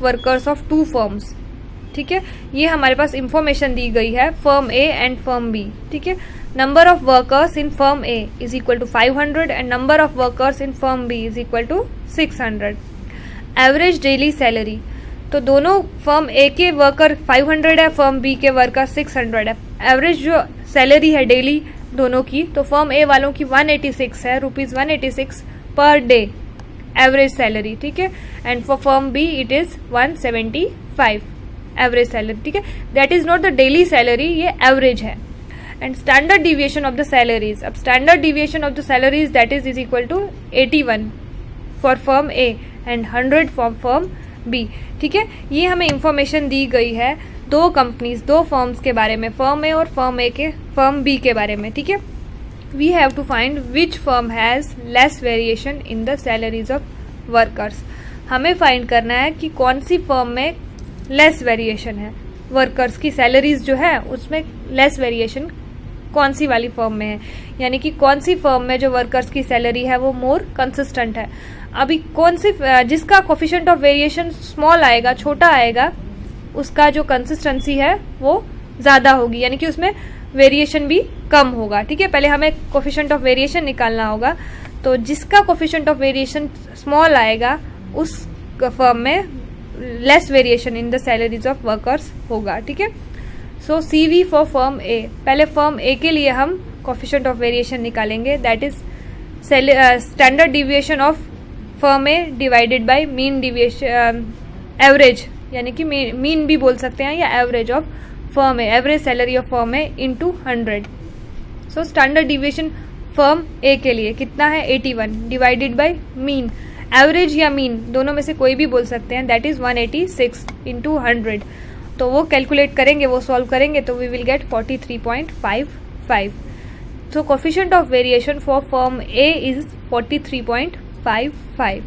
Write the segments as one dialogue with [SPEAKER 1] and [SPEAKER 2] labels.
[SPEAKER 1] Workers of to firms. ठीक है, ये हमारे पास इंफॉर्मेशन दी गई है firm A and firm B. ठीक है, number of workers in firm A is equal to 500 and number of workers in firm B is equal to 600। Average daily salary, तो दोनों फर्म ए के वर्कर 500 है, firm B के worker 600 है। Average जो salary है डेली दोनों की, तो फर्म ए वालों की 186 है, ₹186 पर डे एवरेज सैलरी। ठीक है, and for firm B it is 175 average salary. ठीक है, that is not the daily salary, ये एवरेज है। And standard deviation of the salaries, अब standard deviation of the salaries that is equal to 81 for firm A and 100 for firm B. ठीक है, ये हमें information दी गई है दो कंपनीज, दो फर्म्स के बारे में, फर्म ए और फर्म बी के बारे में। ठीक है, we have to find which firm has less variation in the salaries of workers. हमें फाइंड करना है कि कौन सी फर्म में लेस वेरिएशन है, वर्कर्स की सैलरीज जो है उसमें लेस वेरिएशन कौन सी वाली फर्म में है, यानी कि कौन सी फर्म में जो वर्कर्स की सैलरी है वो मोर कंसिस्टेंट है। अभी कौन सी जिसका कोफिशिएंट ऑफ वेरिएशन स्मॉल आएगा, छोटा आएगा, उसका जो कंसिस्टेंसी है वो ज्यादा होगी, यानी कि उसमें वेरिएशन भी कम होगा। ठीक है, पहले हमें कोफिशिएंट ऑफ वेरिएशन निकालना होगा, तो जिसका कोफिशिएंट ऑफ वेरिएशन स्मॉल आएगा उस फर्म में less variation in the salaries of workers होगा। ठीक है, so CV for firm A, पहले फर्म ए के लिए हम कोफिशिएंट ऑफ वेरिएशन निकालेंगे, that is standard deviation of firm A divided by mean deviation average, यानी कि मीन भी बोल सकते हैं या average of firm A, average salary of firm A into 100। So standard deviation firm A के लिए कितना है 81 डिवाइडेड बाय मीन, एवरेज या मीन दोनों में से कोई भी बोल सकते हैं, दैट इज 186 इंटू 100। तो वो कैलकुलेट करेंगे, वो सॉल्व करेंगे तो we will get 43.55। So coefficient of variation for firm A is 43.55।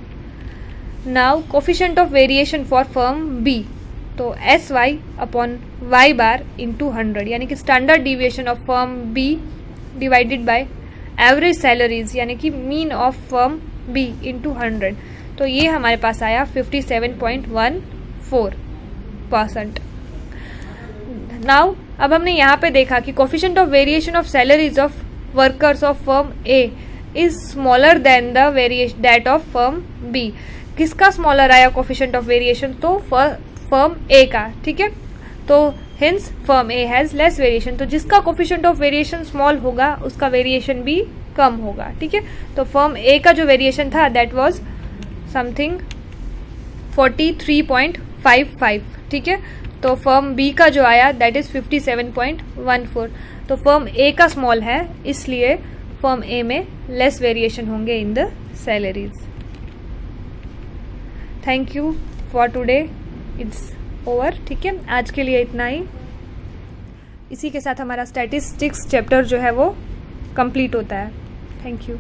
[SPEAKER 1] Now coefficient of variation for firm B, तो SY upon Y bar into 100, यानी कि standard deviation of firm B divided by average salaries, यानी कि mean of firm B into 100। तो ये हमारे पास आया 57.14%। Now अब हमने यहाँ पे देखा कि coefficient of variation of salaries of workers of firm A is smaller than the variation that of firm B. किसका स्मॉलर आया कोफिशिएंट ऑफ वेरिएशन? तो फर्म ए का। ठीक है, तो hence firm A has less variation, तो जिसका coefficient of variation small होगा उसका वेरिएशन भी कम होगा। ठीक है, तो फर्म ए का जो वेरिएशन था दैट वाज समथिंग 43.55। ठीक है, तो फर्म बी का जो आया दैट इज 57.14। तो फर्म ए का स्मॉल है, इसलिए फर्म ए में लेस वेरिएशन होंगे इन the salaries. Thank you for today, it's over. ठीक है, आज के लिए इतना ही। इसी के साथ हमारा स्टैटिस्टिक्स चैप्टर जो है वो कंप्लीट होता है। Thank you.